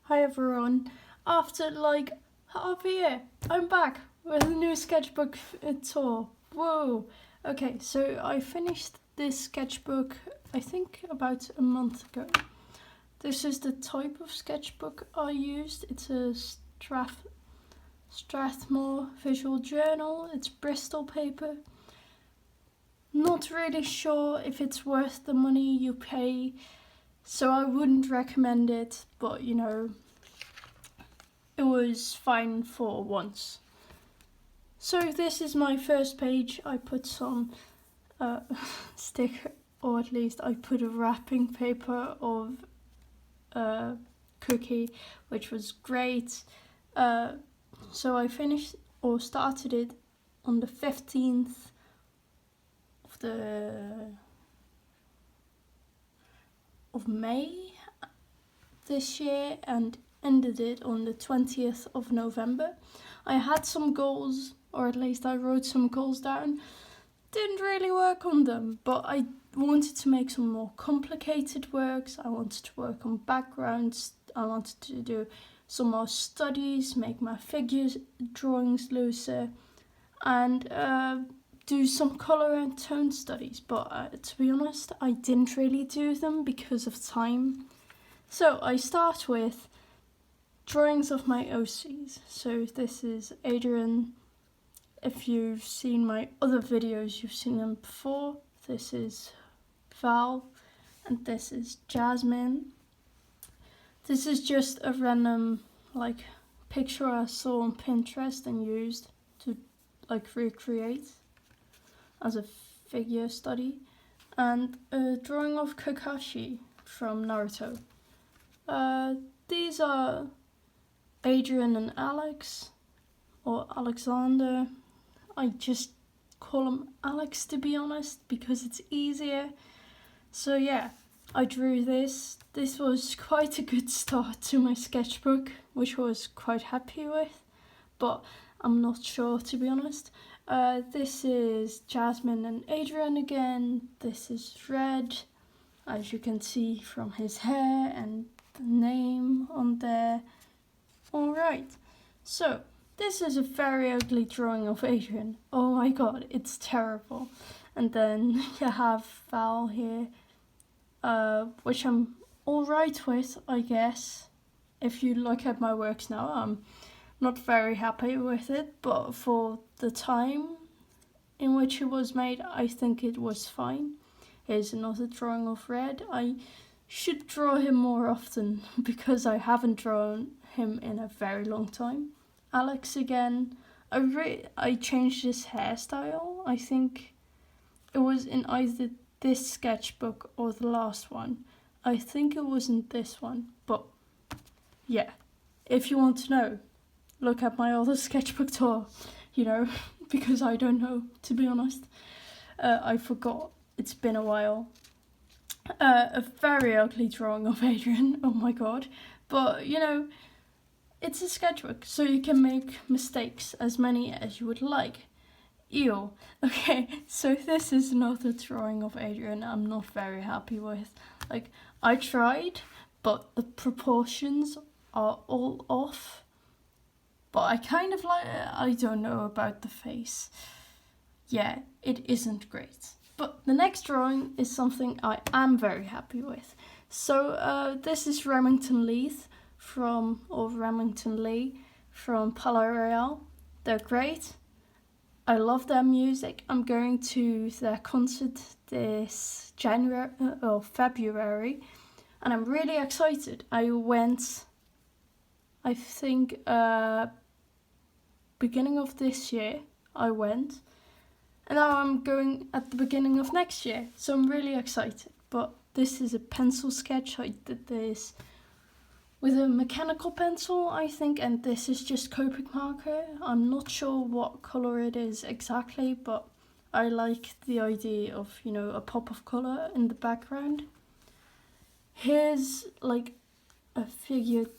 Hi everyone. After like half a year, I'm back with a new sketchbook tour. Whoa! Okay, so I finished this sketchbook I think about a month ago. This is the type of sketchbook I used. It's a Strathmore visual journal. It's Bristol paper. Not really sure if it's worth the money you pay, so I wouldn't recommend it, but it was fine for once. So this is my first page. I put some sticker, or at least I put a wrapping paper of cookie, which was great. So I finished or started it on the 15th of May this year and ended it on the 20th of November. I had some goals, or at least I wrote some goals down. Didn't really work on them, but I wanted to make some more complicated works. I wanted to work on backgrounds. I wanted to do some more studies, make my figures drawings looser, and do some colour and tone studies. But to be honest, I didn't really do them because of time. So I start with drawings of my OCs. So this is Adrian. If you've seen my other videos, you've seen them before. This is Val, and this is Jasmine. This is just a random picture I saw on Pinterest and used to recreate as a figure study, and a drawing of Kakashi from Naruto. These are Adrian and Alex, or Alexander. I just call him Alex, to be honest, because it's easier. So yeah, I drew this. This was quite a good start to my sketchbook, which I was quite happy with, but I'm not sure, to be honest. This is Jasmine and Adrian again. This is Red, as you can see from his hair and the name on there. Alright, so this is a very ugly drawing of Adrian. Oh my god, it's terrible. And then you have Val here, which I'm alright with, I guess. If you look at my works now, I'm not very happy with it, but for the time in which it was made, I think it was fine. Here's another drawing of Red. I should draw him more often because I haven't drawn him in a very long time. Alex again. I changed his hairstyle. I think it was in either this sketchbook or the last one. I think it wasn't this one, but yeah. If you want to know, look at my other sketchbook tour, because I don't know, to be honest. I forgot. It's been a while. A very ugly drawing of Adrian, oh my god. But, it's a sketchbook, so you can make mistakes, as many as you would like. Ew. Okay, so this is another drawing of Adrian I'm not very happy with. I tried, but the proportions are all off. But I kind of I don't know about the face. Yeah, it isn't great. But the next drawing is something I am very happy with. So this is Remington Lee from Palais Royale. They're great. I love their music. I'm going to their concert this February, and I'm really excited. I went, I think, beginning of this year. I went. And now I'm going at the beginning of next year, so I'm really excited. But this is a pencil sketch. I did this with a mechanical pencil, I think, and this is just Copic marker. I'm not sure what colour it is exactly, but I like the idea of, a pop of colour in the background. Here's a figure,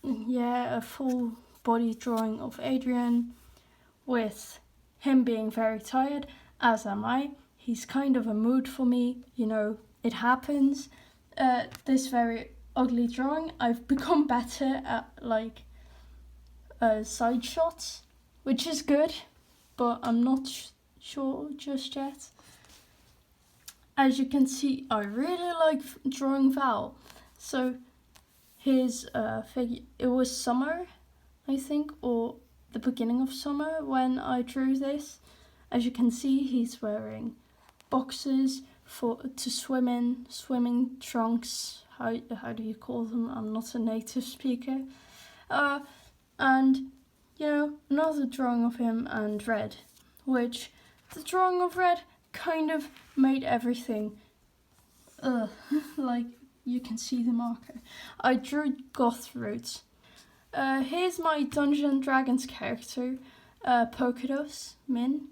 a full body drawing of Adrian with him being very tired, as am I. He's kind of a mood for me, it happens. This very ugly drawing. I've become better at like side shots, which is good, but I'm not sure just yet. As you can see, I really like drawing Val. So his figure, it was summer, I think, or the beginning of summer when I drew this. As you can see, he's wearing boxes to swim in, swimming trunks. How do you call them? I'm not a native speaker. And you know, another drawing of him and Red, which the drawing of Red kind of made everything like you can see the marker. I drew goth roots. Here's my Dungeons and Dragons character, Polkados Min.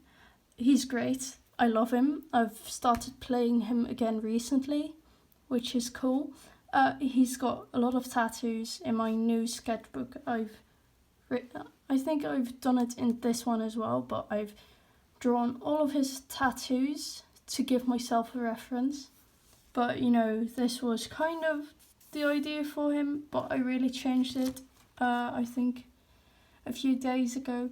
He's great. I love him. I've started playing him again recently, which is cool. He's got a lot of tattoos in my new sketchbook. I think I've done it in this one as well, but I've drawn all of his tattoos to give myself a reference. But you know, this was kind of the idea for him, but I really changed it, I think a few days ago.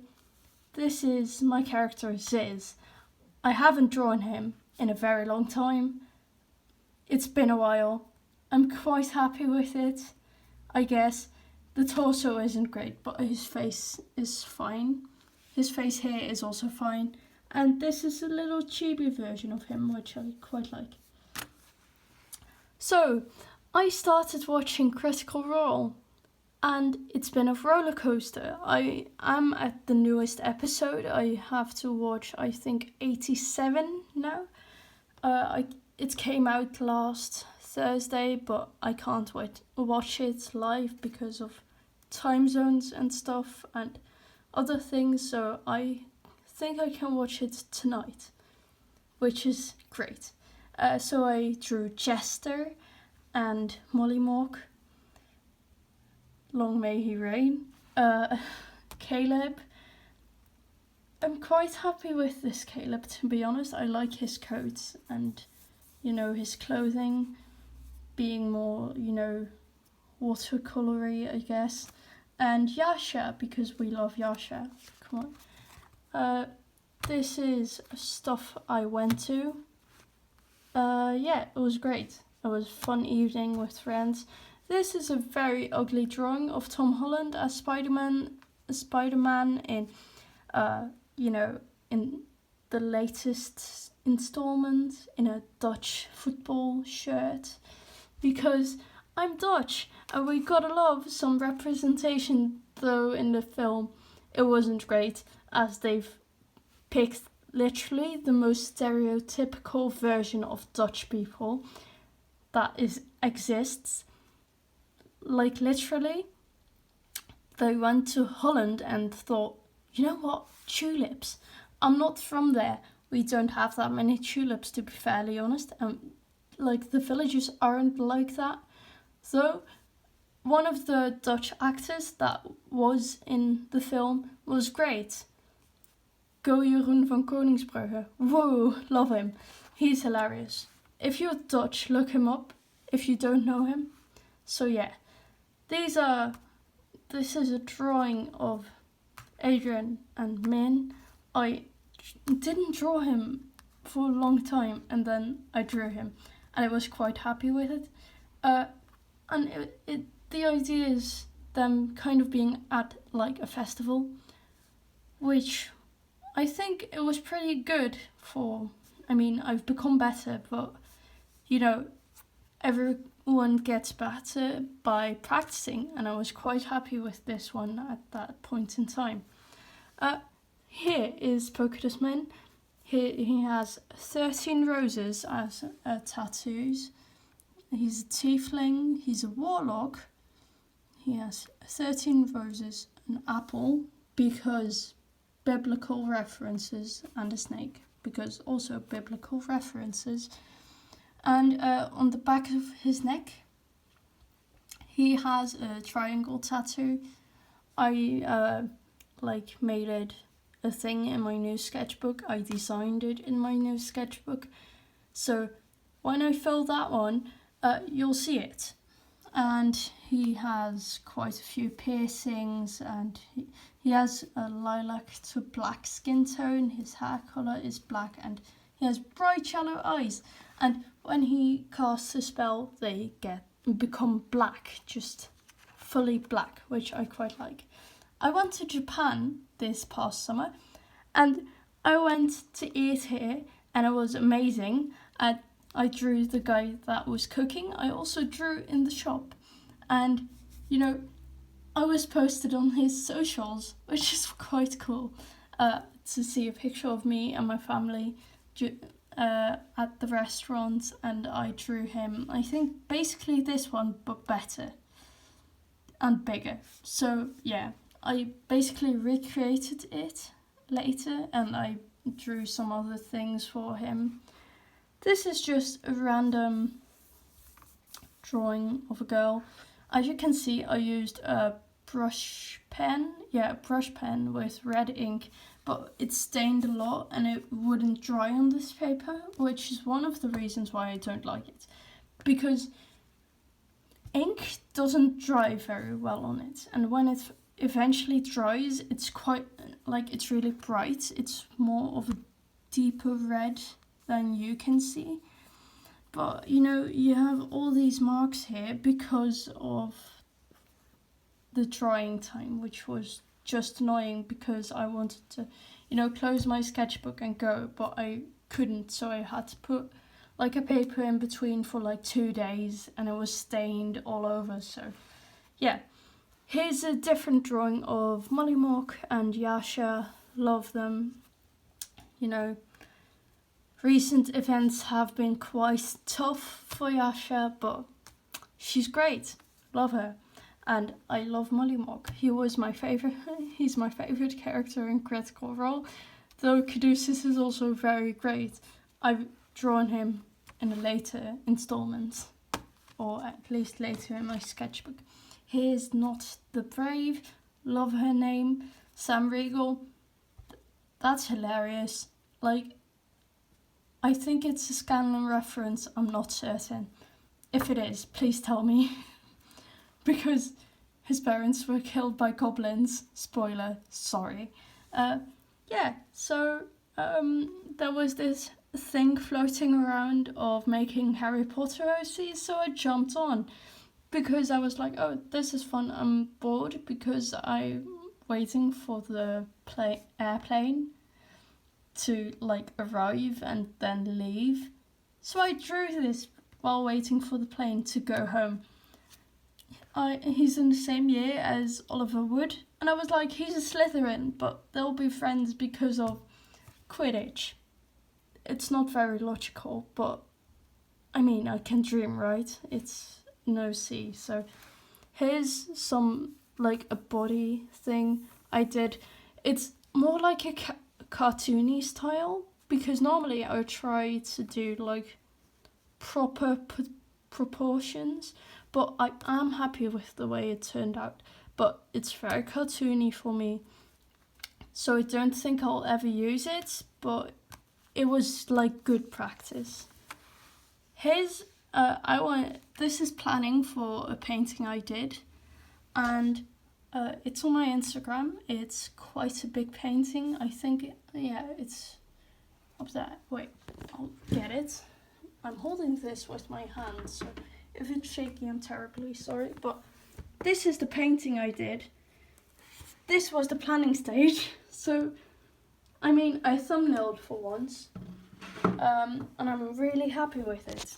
This is my character Ziz. I haven't drawn him in a very long time. It's been a while. I'm quite happy with it, I guess. The torso isn't great, but his face is fine. His face here is also fine. And this is a little chibi version of him, which I quite like. So, I started watching Critical Role, and it's been a roller coaster. I am at the newest episode. I have to watch, I think, 87 now. It came out last Thursday, but I can't watch it live because of time zones and stuff and other things, so I think I can watch it tonight, which is great. So I drew Jester and Molly Mork, long may he reign, Caleb. I'm quite happy with this Caleb, to be honest. I like his coat and, you know, his clothing being more, you know, watercolory, I guess. And Yasha, because we love Yasha. Come on. This is stuff I went to. Yeah, it was great. It was a fun evening with friends. This is a very ugly drawing of Tom Holland as Spider-Man in, you know, in the latest installment in a Dutch football shirt. Because I'm Dutch and we gotta love some representation, though in the film it wasn't great, as they've picked literally the most stereotypical version of Dutch people that exists. Like literally, they went to Holland and thought, you know what, tulips. I'm not from there. We don't have that many tulips, to be fairly honest. Like the villagers aren't like that. So one of the Dutch actors that was in the film was great. Go Jeroen van Koningsbrugge. Whoa, love him. He's hilarious. If you're Dutch, look him up if you don't know him. So yeah, this is a drawing of Adrian and Min. I didn't draw him for a long time and then I drew him and I was quite happy with it. And the idea is them kind of being at like a festival, which I think it was pretty good for. I mean, I've become better, but you know, everyone gets better by practicing, and I was quite happy with this one at that point in time. Here is Polkados Man. He has 13 roses as tattoos. He's a tiefling, he's a warlock. He has 13 roses, an apple, because biblical references, and a snake, because also biblical references. And on the back of his neck, he has a triangle tattoo. I made it a thing in my new sketchbook. I designed it in my new sketchbook. So when I fill that one, you'll see it. and he has quite a few piercings, and he has a lilac to black skin tone. His hair colour is black, and he has bright yellow eyes. And when he casts a spell, they become black, just fully black, which I quite like. I went to Japan this past summer, and I went to eat here, and it was amazing. I drew the guy that was cooking. I also drew in the shop, and I was posted on his socials, which is quite cool, to see a picture of me and my family at the restaurant, and I drew him. I think basically this one, but better and bigger. So yeah, I basically recreated it later, and I drew some other things for him. This is just a random drawing of a girl. As you can see, I used a brush pen with red ink, but it stained a lot and it wouldn't dry on this paper, which is one of the reasons why I don't like it, because ink doesn't dry very well on it, and when it eventually dries, it's it's really bright. It's more of a deeper red than you can see. But you have all these marks here because of the drying time, which was just annoying because I wanted to, close my sketchbook and go, but I couldn't, so I had to put a paper in between for 2 days, and it was stained all over. So yeah, here's a different drawing of Mollymawk and Yasha. Love them. Recent events have been quite tough for Yasha, but she's great. Love her. And I love Mollymawk. He's my favourite character in Critical Role, though Caduceus is also very great. I've drawn him in a later installment, or at least later in my sketchbook. Here's Not the Brave. Love her name. Sam Riegel. That's hilarious. I think it's a Scanlan reference, I'm not certain. If it is, please tell me. Because his parents were killed by goblins. Spoiler, sorry. So there was this thing floating around of making Harry Potter OCs, so I jumped on. Because I was like, oh, this is fun. I'm bored because I'm waiting for the airplane to arrive and then leave. So I drew this while waiting for the plane to go home. He's in the same year as Oliver Wood, and I was like, he's a Slytherin, but they'll be friends because of Quidditch. It's not very logical, but I mean, I can dream, right? It's no C. So here's some a body thing I did. It's more like a cartoony style, because normally I would try to do proper proportions, but I am happy with the way it turned out. But it's very cartoony for me, so I don't think I'll ever use it, but it was good practice. This is planning for a painting I did, and it's on my Instagram. It's quite a big painting. I think, it's up there. Wait, I'll get it. I'm holding this with my hand, so if it's shaky, I'm terribly sorry. But this is the painting I did. This was the planning stage. So, I thumbnailed for once, and I'm really happy with it.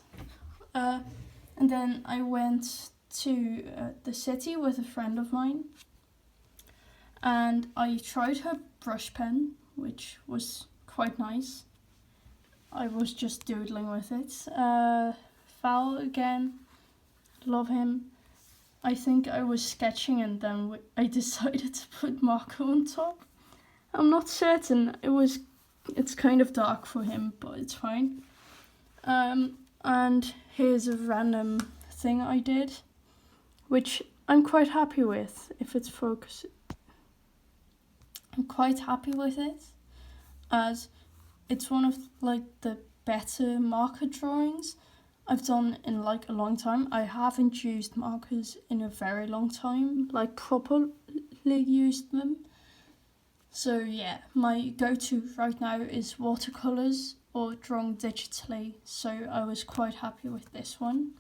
And then I went to the city with a friend of mine, and I tried her brush pen, which was quite nice. I was just doodling with it. Val again, love him. I think I was sketching and then I decided to put marker on top. I'm not certain. It's kind of dark for him, but it's fine. And here's a random thing I did, which I'm quite happy with. If it's focused, I'm quite happy with it, as it's one of the better marker drawings. I've done in like a long time. I haven't used markers in a very long time, like properly used them. So yeah, my go-to right now is watercolours or drawing digitally, so I was quite happy with this one.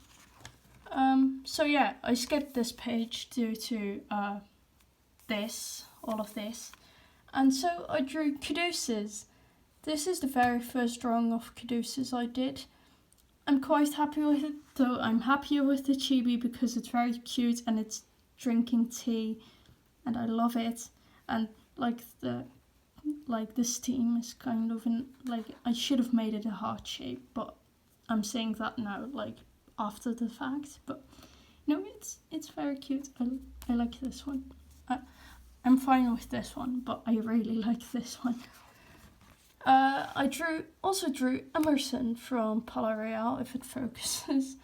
So yeah, I skipped this page due to all of this. And so I drew caduceus. This is the very first drawing of caduceus I did. I'm quite happy with it, though I'm happier with the chibi because it's very cute and it's drinking tea and I love it. And like the steam is kind of in, like, I should have made it a heart shape, but I'm saying that now, like after the fact. But no, it's very cute. I like this one. I'm fine with this one, but I really like this one. I also drew Emerson from Palais, if it focuses.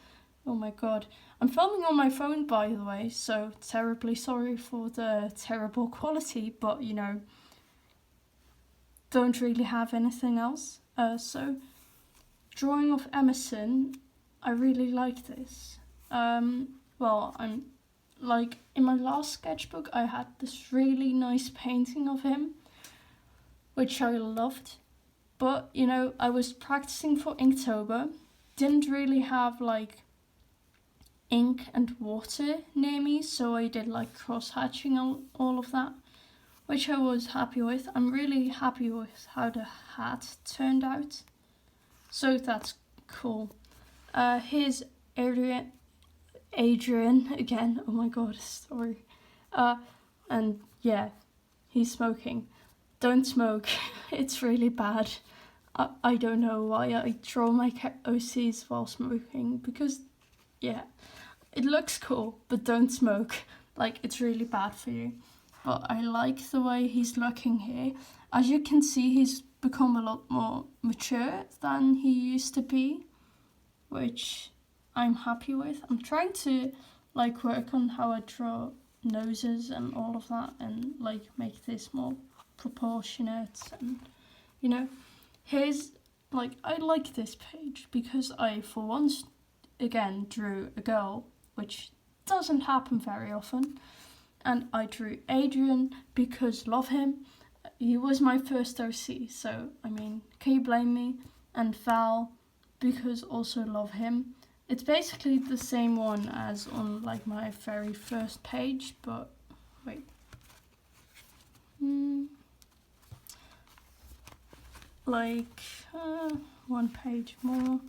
Oh my god. I'm filming on my phone, by the way, so terribly sorry for the terrible quality, but you know, don't really have anything else. So, drawing of Emerson, I really like this. Well, I'm like in my last sketchbook, I had this really nice painting of him, which I loved. But you know, I was practicing for Inktober, didn't really have like ink and water near me, so I did like cross hatching all of that, which I was happy with. I'm really happy with how the hat turned out, so that's cool. Here's Adrian again. Oh my god, sorry. And yeah, he's smoking. Don't smoke. It's really bad. I don't know why I draw my OCs while smoking, because yeah, it looks cool, but don't smoke. Like, it's really bad for you. But I like the way he's looking here. As you can see, he's become a lot more mature than he used to be, which I'm happy with. I'm trying to like work on how I draw noses and all of that, and like make this more proportionate. And you know, here's like, I like this page because I for once again drew a girl, which doesn't happen very often. And I drew Adrian because love him. He was my first OC, so I mean, can you blame me? And Val because also love him. It's basically the same one as on like my very first page, but wait. Like one page more.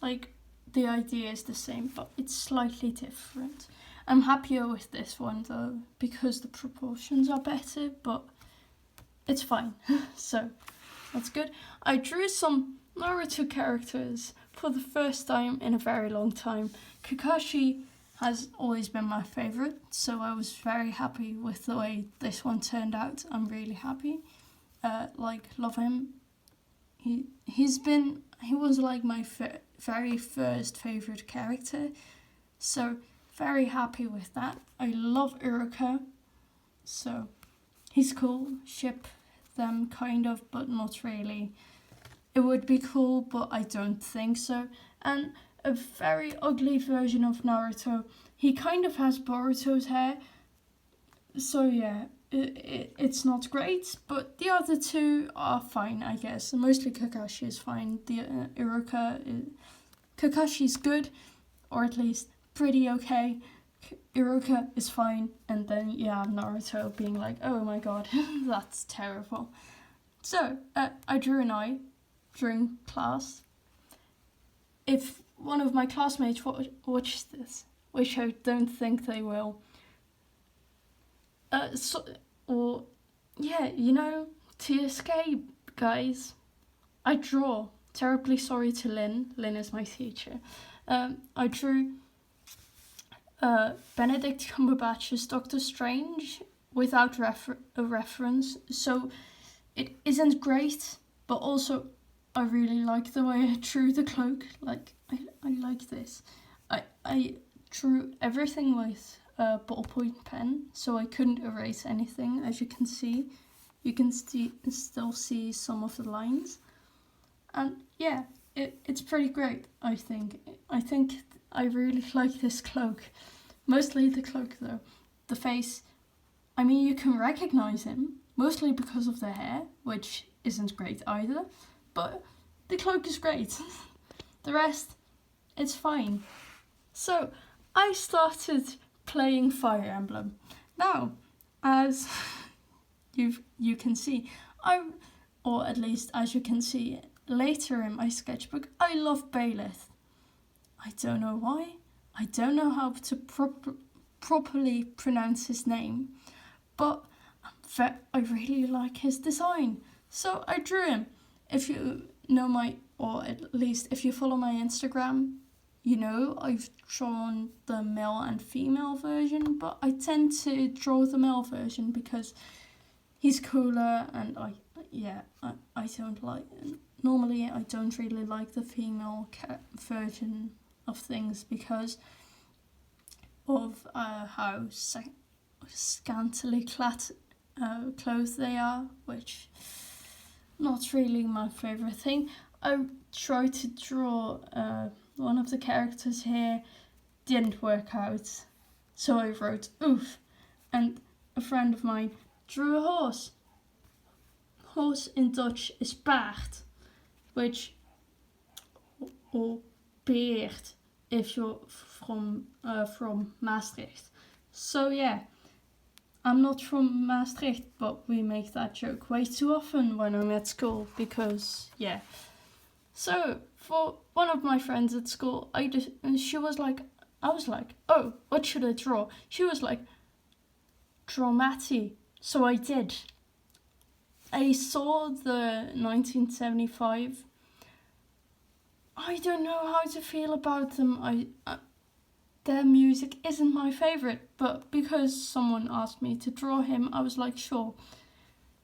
Like, the idea is the same, but it's slightly different. I'm happier with this one though, because the proportions are better, but it's fine. So that's good. I drew some Naruto characters for the first time in a very long time. Kakashi has always been my favourite, so I was very happy with the way this one turned out. I'm really happy. Like, love him. He was like my very first favourite character, so very happy with that. I love Iruka, so he's cool. Ship them kind of, but not really. It would be cool, but I don't think so. And a very ugly version of Naruto. He kind of has Boruto's hair, so yeah, it's not great, but the other two are fine, I guess. Mostly Kakashi is fine. The Kakashi's good, or at least pretty okay. Iruka is fine, and then yeah, Naruto being like, oh my god, that's terrible. So, I drew an eye during class. If one of my classmates watches this, which I don't think they will, you know, to escape, guys, I draw. Terribly sorry to Lynn. Lynn is my teacher. I drew Benedict Cumberbatch's Doctor Strange without a reference, so it isn't great, but also I really like the way I drew the cloak. Like, I like this. I drew everything with a ballpoint pen, so I couldn't erase anything. As you can see, you can still see some of the lines. And yeah, it's pretty great, I think. I really like this cloak. Mostly the cloak though. The face, I mean, you can recognize him, mostly because of the hair, which isn't great either, but the cloak is great. The rest, it's fine. So, I started playing Fire Emblem. Now, as you can see, or at least as you can see later in my sketchbook, I love Baelith. I don't know why. I don't know how to properly pronounce his name, but I really like his design. So I drew him. If you know or at least if you follow my Instagram, you know I've drawn the male and female version, but I tend to draw the male version because he's cooler, and I don't like. Normally, I don't really like the female version of things because of how scantily clothed they are, which not really my favourite thing. I tried to draw one of the characters here, didn't work out, so I wrote oof, and a friend of mine drew a horse. Horse in Dutch is paard, which, or beard if you're from Maastricht. So yeah, I'm not from Maastricht, but we make that joke way too often when I'm at school because yeah. So for one of my friends at school, I was like, oh, what should I draw? She was like, draw Matty. So I did. I saw the 1975. I don't know how to feel about them. Their music isn't my favourite, but because someone asked me to draw him, I was like, sure,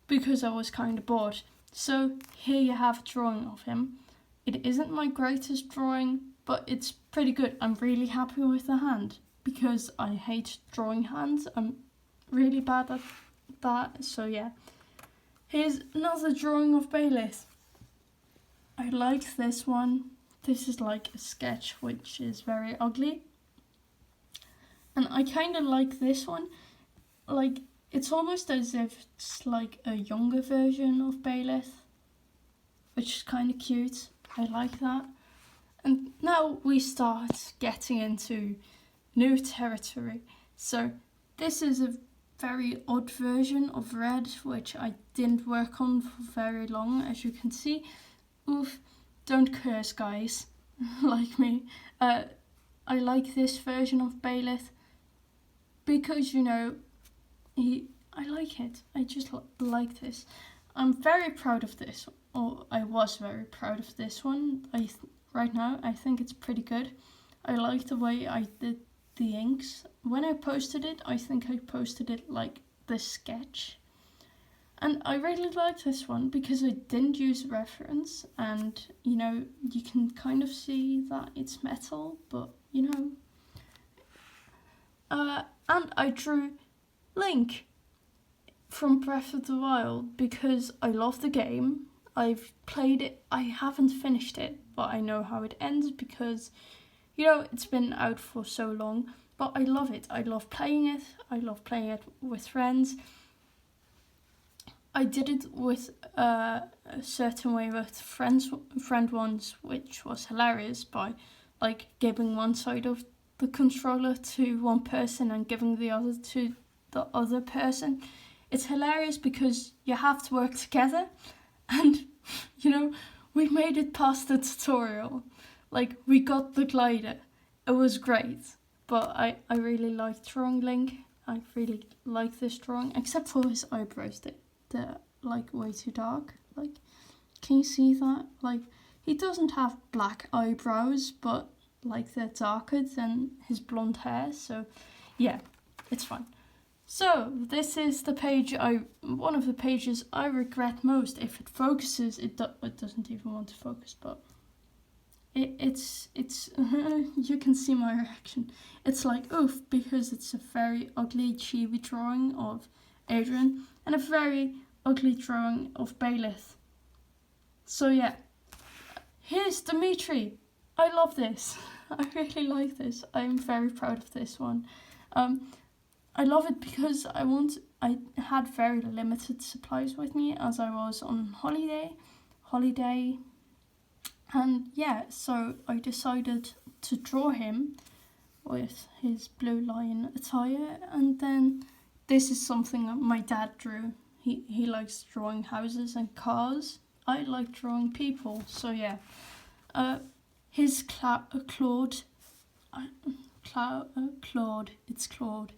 because I was kind of bored. So here you have a drawing of him. It isn't my greatest drawing, but it's pretty good. I'm really happy with the hand because I hate drawing hands. I'm really bad at that, so yeah. Here's another drawing of Baelith. I like this one. This is like a sketch which is very ugly. And I kind of like this one. Like, it's almost as if it's like a younger version of Baelith, which is kind of cute. I like that. And now we start getting into new territory. So this is a very odd version of Red, which I didn't work on for very long, as you can see. Oof, don't curse, guys, like me. I like this version of Baelith because, you know, I like it. I just like this. I'm very proud of this, or I was very proud of this one. Right now, I think it's pretty good. I like the way I did the inks. When I posted it, I think I posted it like the sketch. And I really like this one because I didn't use reference, and you know, you can kind of see that it's metal, but you know. And I drew Link from Breath of the Wild because I love the game. I've played it, I haven't finished it, but I know how it ends because, you know, it's been out for so long. But I love it. I love playing it. I love playing it with friends. I did it with a certain way with friend ones, which was hilarious, by like giving one side of the controller to one person and giving the other to the other person. It's hilarious because you have to work together, and you know, we made it past the tutorial. Like, we got the glider. It was great. But I really like drawing Link. I really like this drawing, except for his eyebrows. They're like way too dark. Like, can you see that? Like, he doesn't have black eyebrows, but like they're darker than his blonde hair. So yeah, it's fine. So this is the page one of the pages I regret most. If it focuses, it doesn't even want to focus, but it's you can see my reaction. It's like oof, because it's a very ugly chibi drawing of Adrian and a very ugly drawing of Baelith. So yeah, here's Dimitri. I love this. I really like this. I'm very proud of this one. I love it because I had very limited supplies with me as I was on holiday, and yeah, so I decided to draw him with his blue lion attire, and then this is something that my dad drew. He likes drawing houses and cars. I like drawing people, so yeah. His Claude, Claude, it's Claude.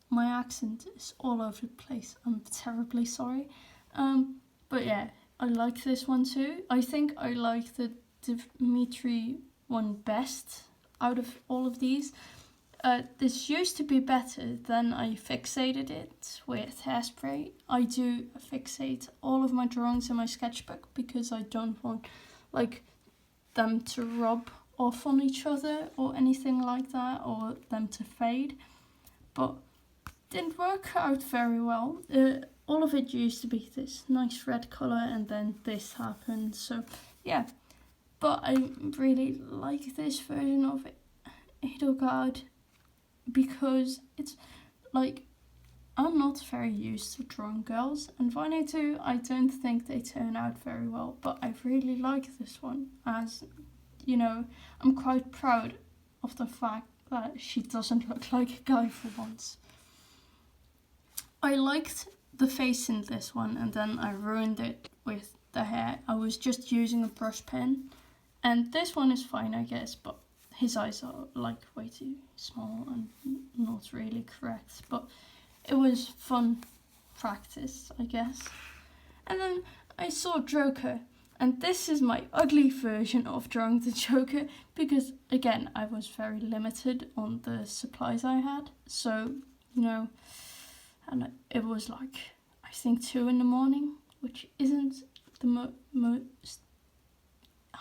My accent is all over the place. I'm terribly sorry. But yeah, I like this one too. I think I like the Dimitri one best out of all of these. This used to be better, then I fixated it with hairspray. I do fixate all of my drawings in my sketchbook because I don't want them to rub off on each other or anything like that, or them to fade. But didn't work out very well. All of it used to be this nice red colour, and then this happened. So yeah, but I really like this version of Edelgard because it's I'm not very used to drawing girls, and when I do, I don't think they turn out very well, but I really like this one, as I'm quite proud of the fact that she doesn't look like a guy for once. I liked the face in this one, and then I ruined it with the hair. I was just using a brush pen, and this one is fine, I guess, but his eyes are way too small and not really correct, but it was fun practice, I guess. And then I saw Joker, and this is my ugly version of drawing the Joker because, again, I was very limited on the supplies I had. So, and it was I think 2 a.m, which isn't the most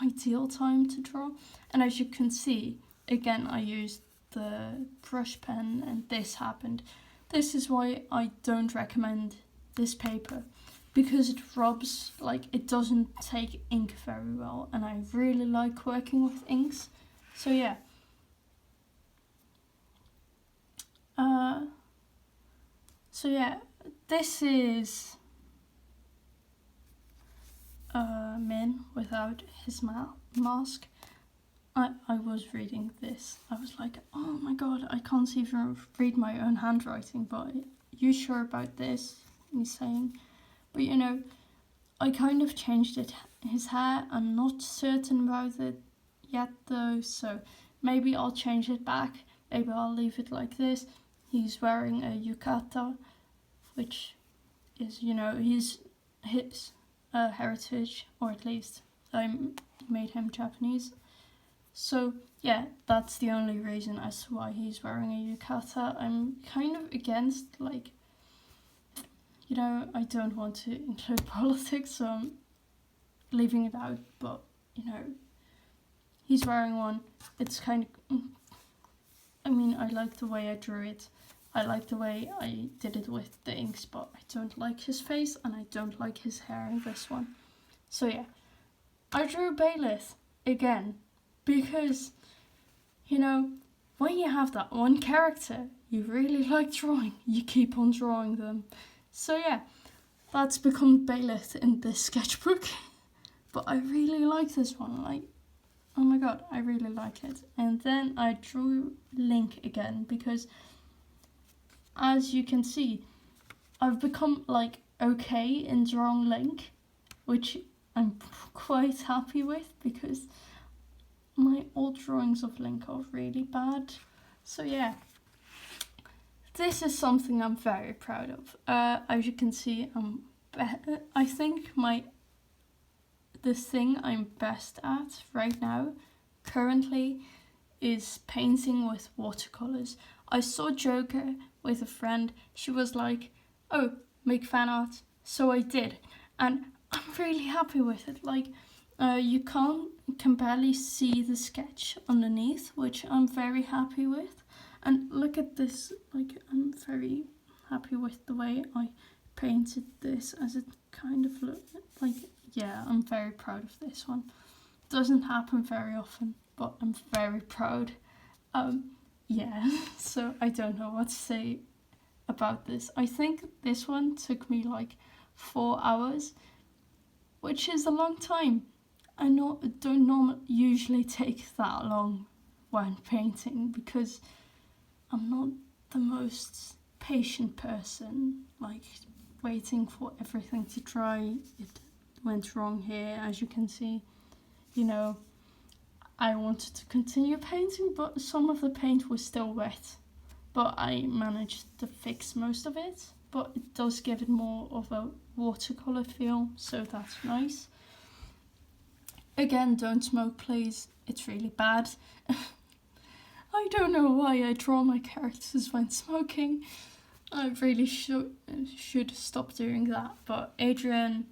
ideal time to draw. And as you can see, again, I used the brush pen and this happened. This is why I don't recommend this paper, because it rubs, it doesn't take ink very well, and I really like working with inks. So yeah. This is Min without his mask. I was reading this. I was like, oh my god, I can't even read my own handwriting, but you sure about this? And he's saying, but I kind of changed his hair. I'm not certain about it yet though, so maybe I'll change it back. Maybe I'll leave it like this. He's wearing a yukata, which is, his heritage, or at least I made him Japanese. So yeah, that's the only reason as to why he's wearing a yukata. I'm kind of against, I don't want to include politics, so I'm leaving it out, but, he's wearing one. It's kind of, I like the way I drew it. I like the way I did it with the inks, but I don't like his face, and I don't like his hair in this one. So yeah, I drew Baelith again, because, when you have that one character you really like drawing, you keep on drawing them. So yeah, that's become Baelith in this sketchbook. But I really like this one, oh my god, I really like it. And then I drew Link again, because as you can see, I've become okay in drawing Link, which I'm quite happy with, because my old drawings of Link are really bad. So yeah, this is something I'm very proud of. As you can see, I think the thing I'm best at right now, currently, is painting with watercolors. I saw Joker with a friend. She was like, oh, make fan art. So I did, and I'm really happy with it. You can barely see the sketch underneath, which I'm very happy with. And look at this, I'm very happy with the way I painted this, as it kind of looked yeah, I'm very proud of this one. doesn't happen very often, but I'm very proud. Yeah, so I don't know what to say about this. I think this one took me like 4 hours, which is a long time. I don't usually take that long when painting because I'm not the most patient person, like waiting for everything to dry. It went wrong here, as you can see. You know, I wanted to continue painting, but some of the paint was still wet. But I managed to fix most of it, but it does give it more of a watercolour feel, so that's nice. Again, don't smoke please, it's really bad. I don't know why I draw my characters when smoking. I really should stop doing that. But Adrian,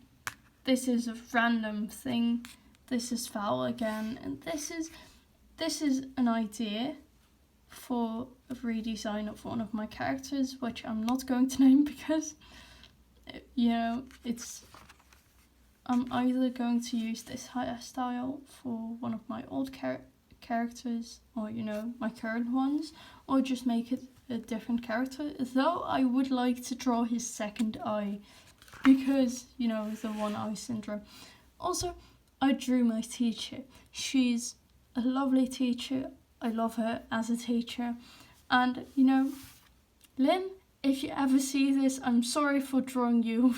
this is a random thing. This is foul again, and this is an idea for a redesign of one of my characters, which I'm not going to name because, you know, I'm either going to use this hairstyle for one of my old characters, or, you know, my current ones, or just make it a different character. Though I would like to draw his second eye, because, you know, the one eye syndrome. Also, I drew my teacher. She's a lovely teacher. I love her as a teacher. And, you know, Lynn, if you ever see this, I'm sorry for drawing you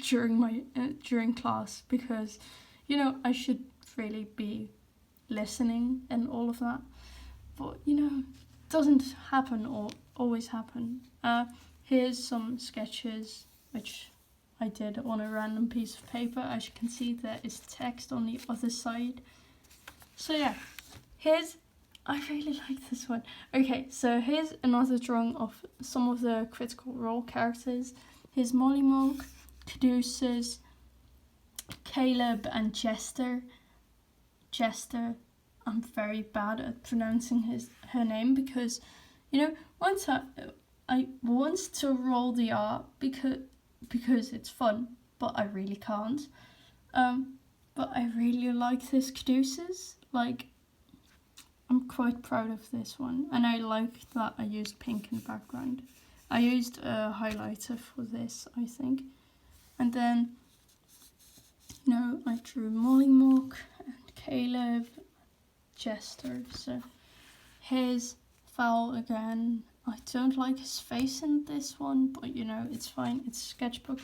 during class, because, you know, I should really be listening and all of that. But, you know, it doesn't happen or always happen. Here's some sketches which I did on a random piece of paper. As you can see, there is text on the other side. So yeah, I really like this one. Okay, so here's another drawing of some of the Critical Role characters. Here's Molly Monk, Caduceus, Caleb, and Jester. Jester, I'm very bad at pronouncing her name because, you know, once I want to roll the R because it's fun, but I really can't. But I really like this Caduceus. Like, I'm quite proud of this one, and I like that I used pink in the background. I used a highlighter for this, I think. And then, you know, I drew Mollymook and Caleb, Jester. So here's Fowl again. I don't like his face in this one, but, you know, it's fine. It's Sketchbook.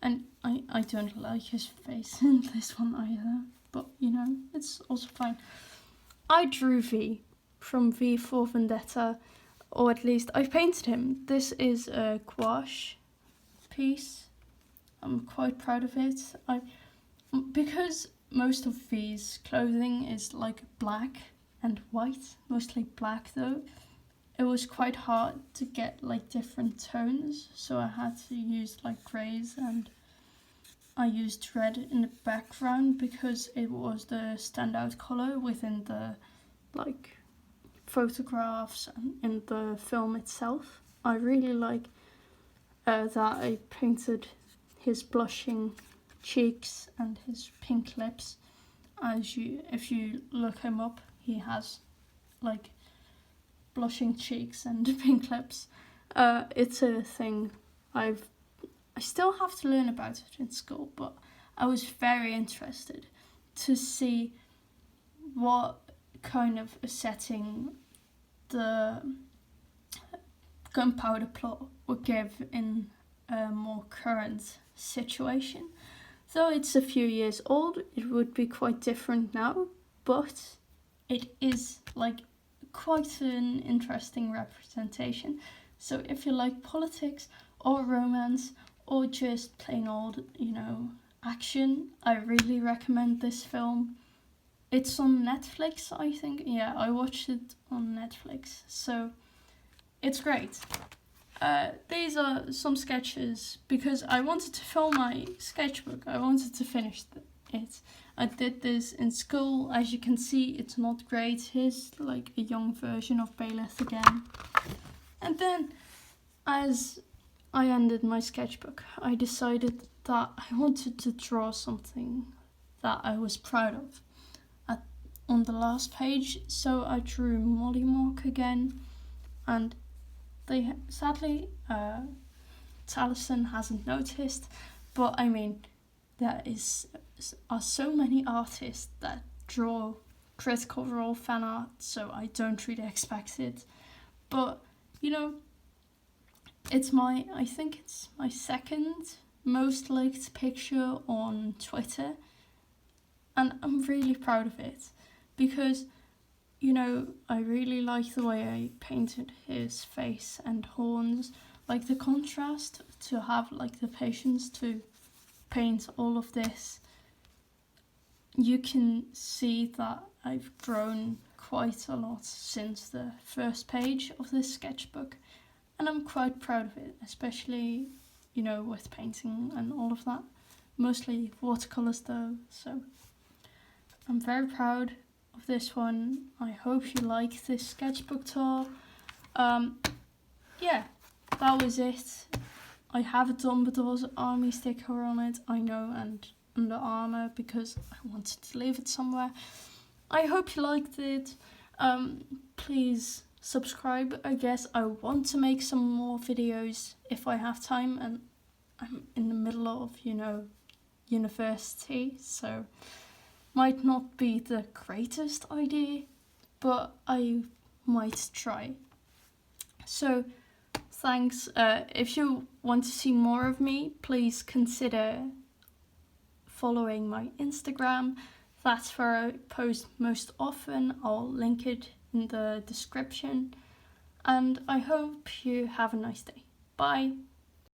And I don't like his face in this one either, but, you know, it's also fine. I drew V from V for Vendetta, or at least I've painted him. This is a gouache piece. I'm quite proud of it. Because most of V's clothing is like black and white, mostly black though, it was quite hard to get like different tones, so I had to use like greys, and I used red in the background because it was the standout color within the like photographs and in the film itself. I really like that I painted his blushing cheeks and his pink lips. If you look him up, he has like blushing cheeks and pink lips. It's a thing I still have to learn about it in school, but I was very interested to see what kind of a setting the gunpowder plot would give in a more current situation. Though it's a few years old, it would be quite different now, but it is like quite an interesting representation. So if you like politics or romance or just plain old, you know, action, I really recommend this film. It's on Netflix, I think. Yeah, I watched it on Netflix, so it's great. These are some sketches because I wanted to film my sketchbook. I wanted to finish it. I did this in school. As you can see, it's not great. Here's like a young version of Baelith again. And then, as I ended my sketchbook, I decided that I wanted to draw something that I was proud of at on the last page, so I drew Molly Mock again, and they sadly Taliesin hasn't noticed, but I mean there are so many artists that draw Critical Role fan art, so I don't really expect it. But you know, I think it's my second most liked picture on Twitter, and I'm really proud of it because, you know, I really like the way I painted his face and horns, like the contrast to have like the patience to paint all of this. You can see that I've grown quite a lot since the first page of this sketchbook, and I'm quite proud of it, especially, you know, with painting and all of that. Mostly watercolors though, so I'm very proud of this one. I hope you like this sketchbook tour. Yeah, that was it. I have a Dumbledore's army sticker on it, I know, and Under Armour because I wanted to leave it somewhere. I hope you liked it. Please subscribe. I guess I want to make some more videos if I have time, and I'm in the middle of, you know, university, so might not be the greatest idea, but I might try. So thanks. If you want to see more of me, please consider following my Instagram. That's where I post most often. I'll link it in the description. And I hope you have a nice day. Bye.